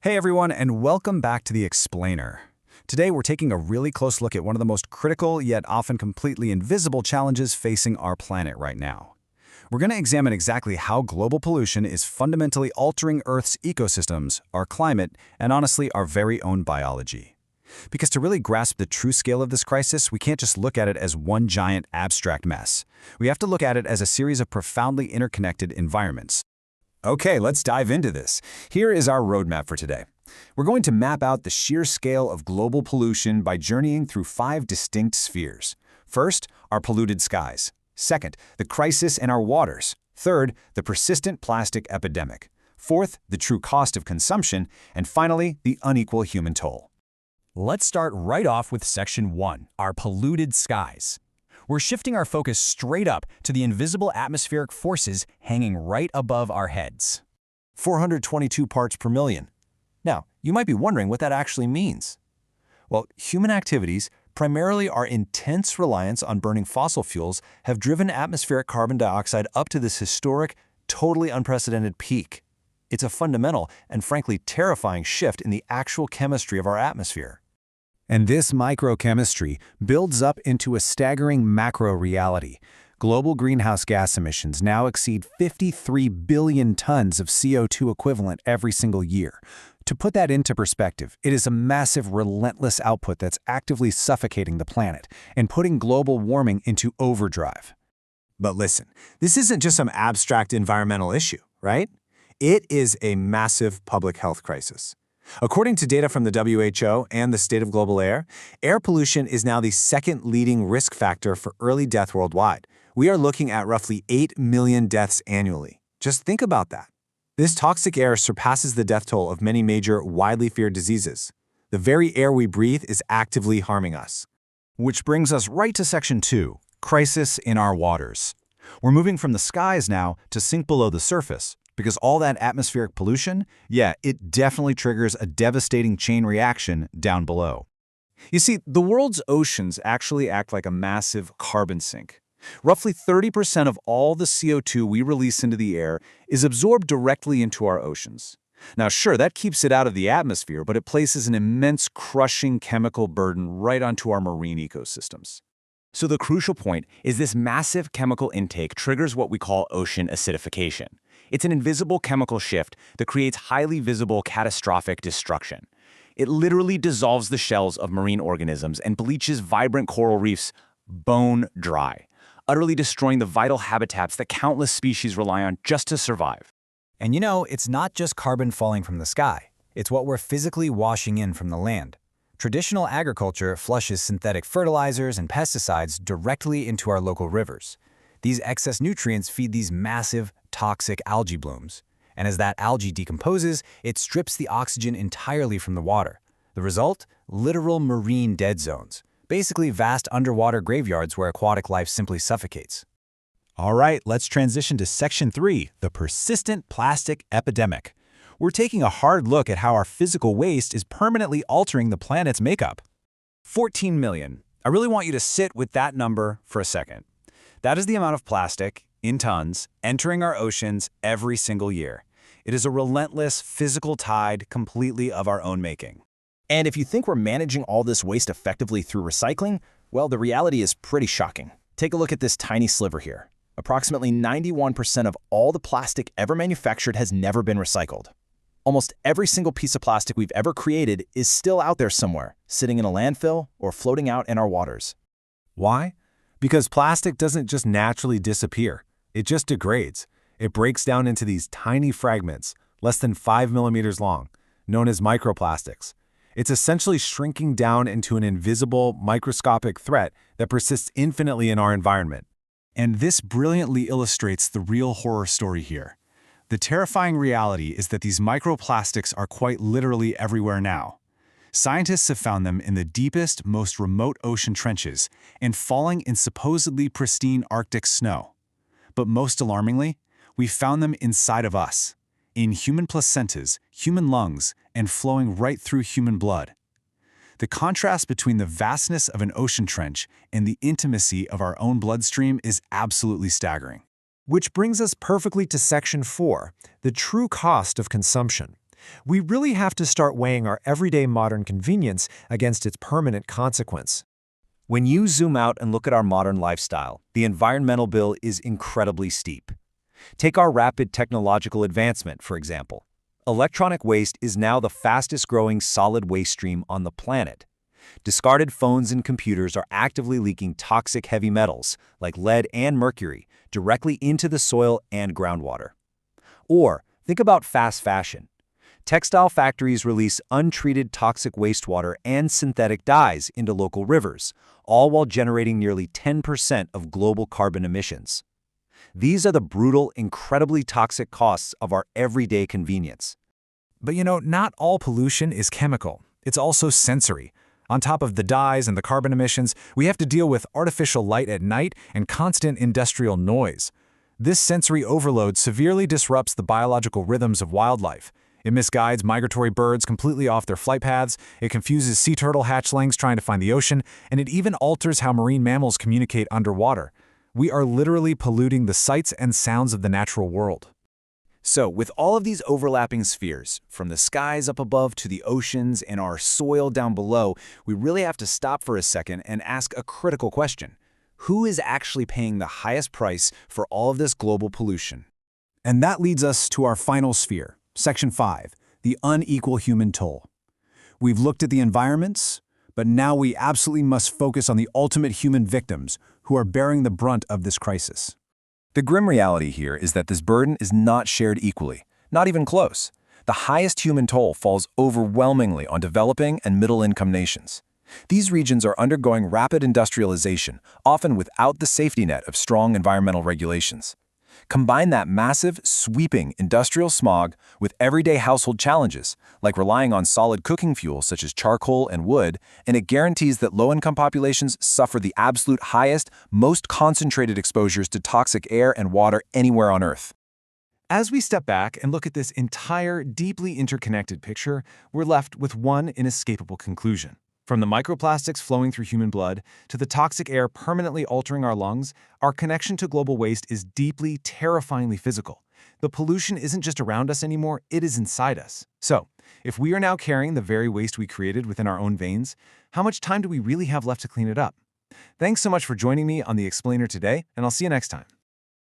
Hey everyone, and welcome back to The Explainer. Today we're taking a really close look at one of the most critical yet often completely invisible challenges facing our planet right now. We're going to examine exactly how global pollution is fundamentally altering Earth's ecosystems, our climate, and honestly, our very own biology. Because to really grasp the true scale of this crisis, we can't just look at it as one giant abstract mess. We have to look at it as a series of profoundly interconnected environments. Okay, let's dive into this. Here is our roadmap for today. We're going to map out the sheer scale of global pollution by journeying through 5 distinct spheres. First, our polluted skies. Second, the crisis in our waters. Third, the persistent plastic epidemic. Fourth, the true cost of consumption. And finally, the unequal human toll. Let's start right off with Section 1, our polluted skies. We're shifting our focus straight up to the invisible atmospheric forces hanging right above our heads. 422 parts per million. Now, you might be wondering what that actually means. Well, human activities, primarily our intense reliance on burning fossil fuels, have driven atmospheric carbon dioxide up to this historic, totally unprecedented peak. It's a fundamental and frankly terrifying shift in the actual chemistry of our atmosphere. And this microchemistry builds up into a staggering macro reality. Global greenhouse gas emissions now exceed 53 billion tons of CO2 equivalent every single year. To put that into perspective, it is a massive, relentless output that's actively suffocating the planet and putting global warming into overdrive. But listen, this isn't just some abstract environmental issue, right? It is a massive public health crisis. According to data from the WHO and the State of Global Air, air pollution is now the second leading risk factor for early death worldwide. We are looking at roughly 8 million deaths annually. Just think about that. This toxic air surpasses the death toll of many major, widely feared diseases. The very air we breathe is actively harming us. Which brings us right to Section 2, crisis in our waters. We're moving from the skies now to sink below the surface, because all that atmospheric pollution, it definitely triggers a devastating chain reaction down below. You see, the world's oceans actually act like a massive carbon sink. Roughly 30% of all the CO2 we release into the air is absorbed directly into our oceans. Now, sure, that keeps it out of the atmosphere, but it places an immense crushing chemical burden right onto our marine ecosystems. So the crucial point is this massive chemical intake triggers what we call ocean acidification. It's an invisible chemical shift that creates highly visible catastrophic destruction. It literally dissolves the shells of marine organisms and bleaches vibrant coral reefs bone dry, utterly destroying the vital habitats that countless species rely on just to survive. And you know, it's not just carbon falling from the sky. It's what we're physically washing in from the land. Traditional agriculture flushes synthetic fertilizers and pesticides directly into our local rivers. These excess nutrients feed these massive, toxic algae blooms. And as that algae decomposes, it strips the oxygen entirely from the water. The result? Literal marine dead zones. Basically vast underwater graveyards where aquatic life simply suffocates. All right, let's transition to Section 3, the persistent plastic epidemic. We're taking a hard look at how our physical waste is permanently altering the planet's makeup. 14 million. I really want you to sit with that number for a second. That is the amount of plastic, in tons, entering our oceans every single year. It is a relentless physical tide completely of our own making. And if you think we're managing all this waste effectively through recycling, well, the reality is pretty shocking. Take a look at this tiny sliver here. Approximately 91% of all the plastic ever manufactured has never been recycled. Almost every single piece of plastic we've ever created is still out there somewhere, sitting in a landfill or floating out in our waters. Why? Because plastic doesn't just naturally disappear. It just degrades. It breaks down into these tiny fragments, less than 5 millimeters long, known as microplastics. It's essentially shrinking down into an invisible, microscopic threat that persists infinitely in our environment. And this brilliantly illustrates the real horror story here. The terrifying reality is that these microplastics are quite literally everywhere now. Scientists have found them in the deepest, most remote ocean trenches and falling in supposedly pristine Arctic snow. But most alarmingly, we found them inside of us, in human placentas, human lungs, and flowing right through human blood. The contrast between the vastness of an ocean trench and the intimacy of our own bloodstream is absolutely staggering. Which brings us perfectly to Section 4, the true cost of consumption. We really have to start weighing our everyday modern convenience against its permanent consequence. When you zoom out and look at our modern lifestyle, the environmental bill is incredibly steep. Take our rapid technological advancement, for example. Electronic waste is now the fastest-growing solid waste stream on the planet. Discarded phones and computers are actively leaking toxic heavy metals, like lead and mercury, directly into the soil and groundwater. Or, think about fast fashion. Textile factories release untreated toxic wastewater and synthetic dyes into local rivers, all while generating nearly 10% of global carbon emissions. These are the brutal, incredibly toxic costs of our everyday convenience. But not all pollution is chemical. It's also sensory. On top of the dyes and the carbon emissions, we have to deal with artificial light at night and constant industrial noise. This sensory overload severely disrupts the biological rhythms of wildlife. It misguides migratory birds completely off their flight paths, it confuses sea turtle hatchlings trying to find the ocean, and it even alters how marine mammals communicate underwater. We are literally polluting the sights and sounds of the natural world. So, with all of these overlapping spheres, from the skies up above to the oceans and our soil down below, we really have to stop for a second and ask a critical question. Who is actually paying the highest price for all of this global pollution? And that leads us to our final sphere, Section 5, the unequal human toll. We've looked at the environments, but now we absolutely must focus on the ultimate human victims who are bearing the brunt of this crisis. The grim reality here is that this burden is not shared equally, not even close. The highest human toll falls overwhelmingly on developing and middle-income nations. These regions are undergoing rapid industrialization, often without the safety net of strong environmental regulations. Combine that massive, sweeping industrial smog with everyday household challenges, like relying on solid cooking fuels such as charcoal and wood, and it guarantees that low-income populations suffer the absolute highest, most concentrated exposures to toxic air and water anywhere on Earth. As we step back and look at this entire, deeply interconnected picture, we're left with one inescapable conclusion. From the microplastics flowing through human blood to the toxic air permanently altering our lungs, our connection to global waste is deeply, terrifyingly physical. The pollution isn't just around us anymore, it is inside us. So, if we are now carrying the very waste we created within our own veins, how much time do we really have left to clean it up? Thanks so much for joining me on The Explainer today, and I'll see you next time.